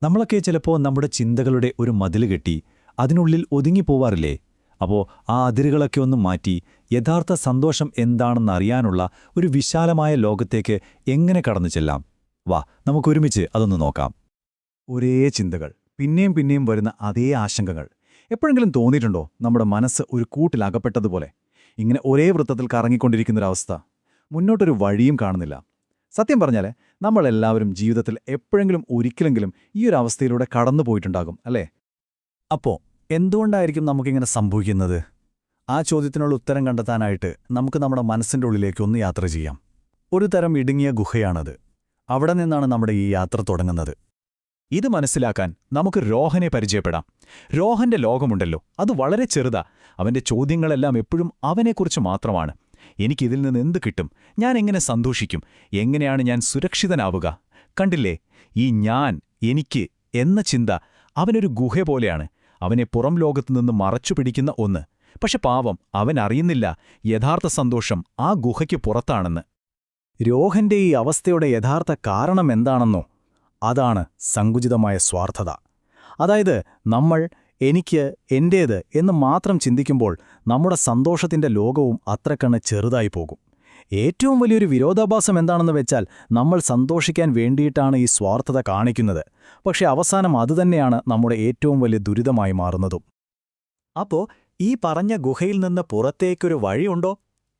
നമ്മളൊക്കെ ചിലപ്പോൾ നമ്മുടെ ചിന്തകളുടെ ഒരു മതിൽ കെട്ടി അതിനുള്ളിൽ ഒതുങ്ങിപ്പോവാറില്ലേ? അപ്പോൾ ആ അതിരുകളൊക്കെ ഒന്ന് മാറ്റി യഥാർത്ഥ സന്തോഷം എന്താണെന്നറിയാനുള്ള ഒരു വിശാലമായ ലോകത്തേക്ക് എങ്ങനെ കടന്നു ചെല്ലാം? വാ, നമുക്കൊരുമിച്ച് അതൊന്ന് നോക്കാം. ഒരേ ചിന്തകൾ പിന്നെയും പിന്നെയും വരുന്ന അതേ ആശങ്കകൾ. എപ്പോഴെങ്കിലും തോന്നിയിട്ടുണ്ടോ നമ്മുടെ മനസ്സ് ഒരു കൂട്ടിലകപ്പെട്ടതുപോലെ? ഇങ്ങനെ ഒരേ വൃത്തത്തിൽ കറങ്ങിക്കൊണ്ടിരിക്കുന്നൊരവസ്ഥ. മുന്നോട്ടൊരു വഴിയും കാണുന്നില്ല. സത്യം പറഞ്ഞാൽ നമ്മളെല്ലാവരും ജീവിതത്തിൽ എപ്പോഴെങ്കിലും ഒരിക്കലെങ്കിലും ഈ ഒരു അവസ്ഥയിലൂടെ കടന്നു പോയിട്ടുണ്ടാകും, അല്ലേ? അപ്പോ എന്തുകൊണ്ടായിരിക്കും നമുക്കിങ്ങനെ സംഭവിക്കുന്നത്? ആ ചോദ്യത്തിനുള്ള ഉത്തരം കണ്ടെത്താനായിട്ട് നമുക്ക് നമ്മുടെ മനസ്സിൻ്റെ ഉള്ളിലേക്ക് ഒന്ന് യാത്ര ചെയ്യാം. ഒരു തരം ഇടുങ്ങിയ ഗുഹയാണത്. അവിടെ നിന്നാണ് നമ്മുടെ ഈ യാത്ര തുടങ്ങുന്നത്. ഇത് മനസ്സിലാക്കാൻ നമുക്ക് രോഹനെ പരിചയപ്പെടാം. രോഹന്റെ ലോകമുണ്ടല്ലോ, അത് വളരെ ചെറുതാ. അവന്റെ ചോദ്യങ്ങളെല്ലാം എപ്പോഴും അവനെക്കുറിച്ച് മാത്രമാണ്. എനിക്കിതിൽ നിന്ന് എന്ത് കിട്ടും? ഞാൻ എങ്ങനെ സന്തോഷിക്കും? എങ്ങനെയാണ് ഞാൻ സുരക്ഷിതനാവുക? കണ്ടില്ലേ, ഈ ഞാൻ, എനിക്ക് എന്ന ചിന്ത അവനൊരു ഗുഹ പോലെയാണ്. അവനെ പുറം ലോകത്തുനിന്ന് മറച്ചുപിടിക്കുന്ന ഒന്ന്. പക്ഷെ പാവം, അവൻ അറിയുന്നില്ല യഥാർത്ഥ സന്തോഷം ആ ഗുഹയ്ക്ക് പുറത്താണെന്ന്. രോഹന്റെ ഈ അവസ്ഥയുടെ യഥാർത്ഥ കാരണം എന്താണെന്നോ? അതാണ് സങ്കുചിതമായ സ്വാർത്ഥത. അതായത് നമ്മൾ എനിക്ക്, എന്റേത് എന്ന് മാത്രം ചിന്തിക്കുമ്പോൾ നമ്മുടെ സന്തോഷത്തിന്റെ ലോകവും അത്രക്കണ്ണ് ചെറുതായി പോകും. ഏറ്റവും വലിയൊരു വിരോധാഭാസം എന്താണെന്ന് വെച്ചാൽ, നമ്മൾ സന്തോഷിക്കാൻ വേണ്ടിയിട്ടാണ് ഈ സ്വാർത്ഥത കാണിക്കുന്നത്. പക്ഷെ അവസാനം അതുതന്നെയാണ് നമ്മുടെ ഏറ്റവും വലിയ ദുരിതമായി മാറുന്നതും. അപ്പോ ഈ പറഞ്ഞ ഗുഹയിൽ നിന്ന് പുറത്തേക്കൊരു വഴിയുണ്ടോ?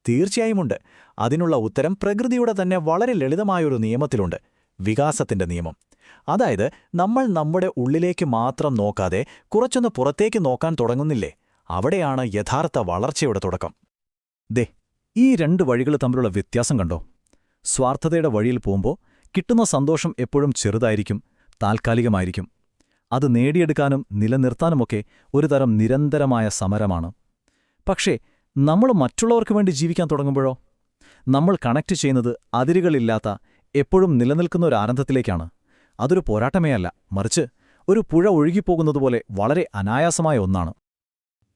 തീർച്ചയായുമുണ്ട്. അതിനുള്ള ഉത്തരം പ്രകൃതിയുടെ തന്നെ വളരെ ലളിതമായൊരു നിയമത്തിലുണ്ട്. വികാസത്തിന്റെ നിയമം. അതായത് നമ്മൾ നമ്മുടെ ഉള്ളിലേക്ക് മാത്രം നോക്കാതെ കുറച്ചൊന്ന് പുറത്തേക്ക് നോക്കാൻ തുടങ്ങുന്നില്ലേ? അവിടെയാണ് യഥാർത്ഥ വളർച്ചയുടെ തുടക്കം. ദേ, ഈ രണ്ട് വഴികൾ തമ്മിലുള്ള വ്യത്യാസം കണ്ടോ? സ്വാർത്ഥതയുടെ വഴിയിൽ പോകുമ്പോൾ കിട്ടുന്ന സന്തോഷം എപ്പോഴും ചെറുതായിരിക്കും, താൽക്കാലികമായിരിക്കും. അത് നേടിയെടുക്കാനും നിലനിർത്താനുമൊക്കെ ഒരു തരം നിരന്തരമായ സമരമാണ്. പക്ഷേ നമ്മൾ മറ്റുള്ളവർക്ക് വേണ്ടി ജീവിക്കാൻ തുടങ്ങുമ്പോഴോ? നമ്മൾ കണക്ട് ചെയ്യുന്നത് അതിരുകളില്ലാത്ത, എപ്പോഴും നിലനിൽക്കുന്ന ഒരു ആനന്ദത്തിലേക്കാണ്. അതൊരു പോരാട്ടമേ അല്ല, മറിച്ച് ഒരു പുഴ ഒഴുകിപ്പോകുന്നതുപോലെ വളരെ അനായാസമായ ഒന്നാണ്.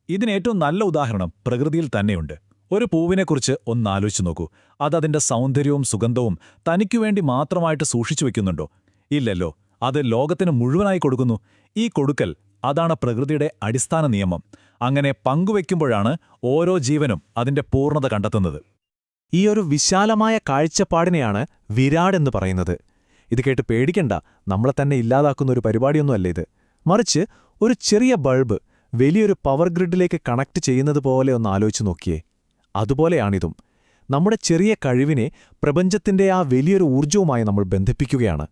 ഇതിനേറ്റവും നല്ല ഉദാഹരണം പ്രകൃതിയിൽ തന്നെയുണ്ട്. ഒരു പൂവിനെക്കുറിച്ച് ഒന്നാലോചിച്ചു നോക്കൂ. അതതിന്റെ സൗന്ദര്യവും സുഗന്ധവും തനിക്കുവേണ്ടി മാത്രമായിട്ട് സൂക്ഷിച്ചു വെക്കുന്നുണ്ടോ? ഇല്ലല്ലോ. അത് ലോകത്തിന് മുഴുവനായി കൊടുക്കുന്നു. ഈ കൊടുക്കൽ, അതാണ് പ്രകൃതിയുടെ അടിസ്ഥാന നിയമം. അങ്ങനെ പങ്കുവെക്കുമ്പോഴാണ് ഓരോ ജീവനും അതിന്റെ പൂർണ്ണത കണ്ടെത്തുന്നത്. ഈ ഒരു വിശാലമായ കാഴ്ചപ്പാടിനെയാണ് വിരാട് എന്ന് പറയുന്നത്. ഇത് കേട്ട് പേടിക്കണ്ട, നമ്മളെ തന്നെ ഇല്ലാതാക്കുന്ന ഒരു പരിപാടിയൊന്നുമല്ല ഇത്. മറിച്ച് ഒരു ചെറിയ ബൾബ് വലിയൊരു പവർ ഗ്രിഡിലേക്ക് കണക്ട് ചെയ്യുന്നത് പോലെ ഒന്ന് ആലോചിച്ചു നോക്കിയേ. അതുപോലെയാണിതും. നമ്മുടെ ചെറിയ കഴിവിനെ പ്രപഞ്ചത്തിന്റെ ആ വലിയൊരു ഊർജ്ജവുമായി നമ്മൾ ബന്ധിപ്പിക്കുകയാണ്.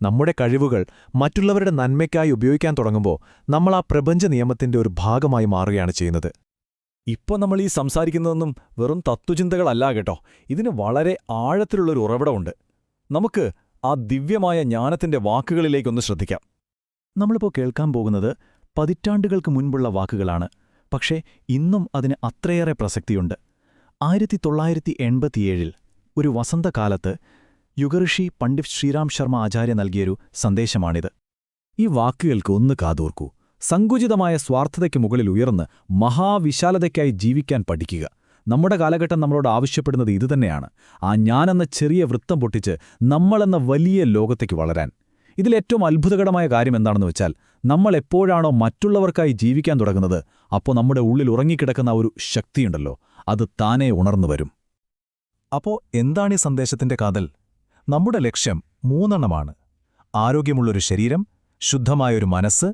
നമ്മുടെ കഴിവുകൾ മറ്റുള്ളവരുടെ നന്മയ്ക്കായി ഉപയോഗിക്കാൻ തുടങ്ങുമ്പോൾ നമ്മൾ ആ പ്രപഞ്ച നിയമത്തിന്റെ ഒരു ഭാഗമായി മാറുകയാണ് ചെയ്യുന്നത്. ഇപ്പോൾ നമ്മൾ ഈ സംസാരിക്കുന്നതൊന്നും വെറും തത്വചിന്തകളല്ല കേട്ടോ. ഇതിന് വളരെ ആഴത്തിലുള്ളൊരു ഉറവിടമുണ്ട്. നമുക്ക് ആ ദിവ്യമായ ജ്ഞാനത്തിന്റെ വാക്കുകളിലേക്കൊന്ന് ശ്രദ്ധിക്കാം. നമ്മളിപ്പോൾ കേൾക്കാൻ പോകുന്നത് പതിറ്റാണ്ടുകൾക്ക് മുൻപുള്ള വാക്കുകളാണ്. പക്ഷേ ഇന്നും അതിന് അത്രയേറെ പ്രസക്തിയുണ്ട്. 1987 ഒരു വസന്തകാലത്ത് യുഗഋഷി പണ്ഡിറ്റ് ശ്രീറാം ശർമ്മ ആചാര്യ നൽകിയൊരു സന്ദേശമാണിത്. ഈ വാക്കുകൾക്ക് ഒന്ന് കാതോർക്കൂ. സങ്കുചിതമായ സ്വാർത്ഥതയ്ക്ക് മുകളിൽ ഉയർന്ന് മഹാവിശാലതയ്ക്കായി ജീവിക്കാൻ പഠിക്കുക. നമ്മുടെ കാലഘട്ടം നമ്മളോട് ആവശ്യപ്പെടുന്നത് ഇതുതന്നെയാണ്. ആ ഞാനെന്ന ചെറിയ വൃത്തം പൊട്ടിച്ച് നമ്മളെന്ന വലിയ ലോകത്തേക്ക് വളരാൻ. ഇതിലേറ്റവും അത്ഭുതകരമായ കാര്യം എന്താണെന്ന് വെച്ചാൽ, നമ്മൾ എപ്പോഴാണോ മറ്റുള്ളവർക്കായി ജീവിക്കാൻ തുടങ്ങുന്നത്, അപ്പോൾ നമ്മുടെ ഉള്ളിൽ ഉറങ്ങിക്കിടക്കുന്ന ഒരു ശക്തിയുണ്ടല്ലോ, അത് താനേ ഉണർന്നു വരും. അപ്പോ എന്താണ് ഈ സന്ദേശത്തിന്റെ കാതൽ? നമ്മുടെ ലക്ഷ്യം 3 ആരോഗ്യമുള്ളൊരു ശരീരം, ശുദ്ധമായൊരു മനസ്സ്,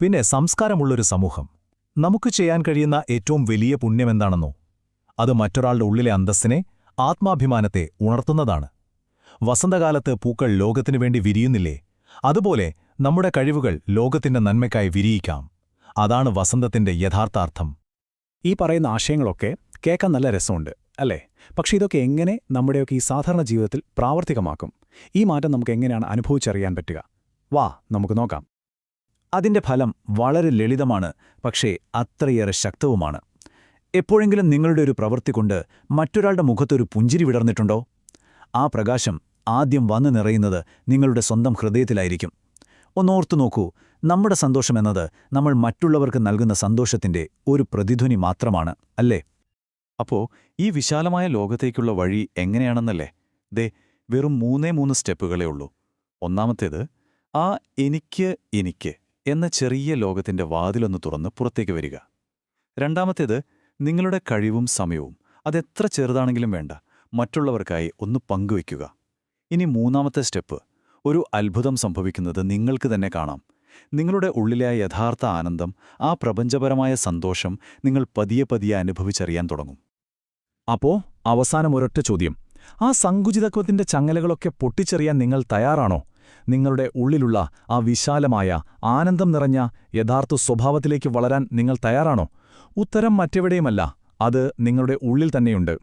പിന്നെ സംസ്കാരമുള്ളൊരു സമൂഹം. നമുക്ക് ചെയ്യാൻ കഴിയുന്ന ഏറ്റവും വലിയ പുണ്യമെന്താണെന്നോ? അത് മറ്റൊരാളുടെ ഉള്ളിലെ അന്തസ്സിനെ, ആത്മാഭിമാനത്തെ ഉണർത്തുന്നതാണ്. വസന്തകാലത്ത് പൂക്കൾ ലോകത്തിനു വേണ്ടി വിരിയുന്നില്ലേ? അതുപോലെ നമ്മുടെ കഴിവുകൾ ലോകത്തിന്റെ നന്മയ്ക്കായി വിരിയിക്കാം. അതാണ് വസന്തത്തിന്റെ യഥാർത്ഥാർത്ഥം. ഈ പറയുന്ന ആശയങ്ങളൊക്കെ കേൾക്കാൻ നല്ല രസമുണ്ട്, അല്ലേ? പക്ഷേ ഇതൊക്കെ എങ്ങനെ നമ്മുടെയൊക്കെ ഈ സാധാരണ ജീവിതത്തിൽ പ്രാവർത്തികമാക്കും? ഈ മാറ്റം നമുക്ക് എങ്ങനെയാണ് അനുഭവിച്ചറിയാൻ പറ്റുക? വാ, നമുക്ക് നോക്കാം. അതിന്റെ ഫലം വളരെ ലളിതമാണ്, പക്ഷേ അത്രയേറെ ശക്തവുമാണ്. എപ്പോഴെങ്കിലും നിങ്ങളുടെ ഒരു പ്രവൃത്തി കൊണ്ട് മറ്റൊരാളുടെ മുഖത്തൊരു പുഞ്ചിരി വിടർന്നിട്ടുണ്ടോ? ആ പ്രകാശം ആദ്യം വന്നു നിറയുന്നത് നിങ്ങളുടെ സ്വന്തം ഹൃദയത്തിലായിരിക്കും. ഒന്നോർത്തു നോക്കൂ, നമ്മുടെ സന്തോഷമെന്നത് നമ്മൾ മറ്റുള്ളവർക്ക് നൽകുന്ന സന്തോഷത്തിന്റെ ഒരു പ്രതിധ്വനി മാത്രമാണ്, അല്ലേ? അപ്പോ ഈ വിശാലമായ ലോകത്തേക്കുള്ള വഴി എങ്ങനെയാണെന്നല്ലേ? ദേ, വെറും 3 സ്റ്റെപ്പുകളേ ഉള്ളൂ. ഒന്നാമത്തേത്, ആ എനിക്ക് എന്ന ചെറിയ ലോകത്തിന്റെ വാതിലൊന്ന് തുറന്ന് പുറത്തേക്ക് വരിക. രണ്ടാമത്തേത്, നിങ്ങളുടെ കഴിവും സമയവും അതെത്ര ചെറുതാണെങ്കിലും വേണ്ട, മറ്റുള്ളവർക്കായി ഒന്ന് പങ്കുവയ്ക്കുക. ഇനി മൂന്നാമത്തെ സ്റ്റെപ്പ്, ഒരു അത്ഭുതം സംഭവിക്കുന്നത് നിങ്ങൾക്ക് തന്നെ കാണാം. നിങ്ങളുടെ ഉള്ളിലെ യഥാർത്ഥ ആനന്ദം, ആ പ്രപഞ്ചപരമായ സന്തോഷം നിങ്ങൾ പതിയെ അനുഭവിച്ചറിയാൻ തുടങ്ങും. അപ്പോ അവസാനം ഒരൊറ്റ ചോദ്യം. ആ സങ്കുചിതത്വത്തിന്റെ ചങ്ങലകളൊക്കെ പൊട്ടിച്ചെറിയാൻ നിങ്ങൾ തയ്യാറാണോ? നിങ്ങളുടെ ഉള്ളിലുള്ള ആ വിശാലമായ, ആനന്ദം നിറഞ്ഞ യഥാർത്ഥ സ്വഭാവത്തിലേക്ക് വളരാൻ നിങ്ങൾ തയ്യാറാണോ? ഉത്തരം മറ്റെവിടെയുമല്ല, അത് നിങ്ങളുടെ ഉള്ളിൽ തന്നെയുണ്ട്.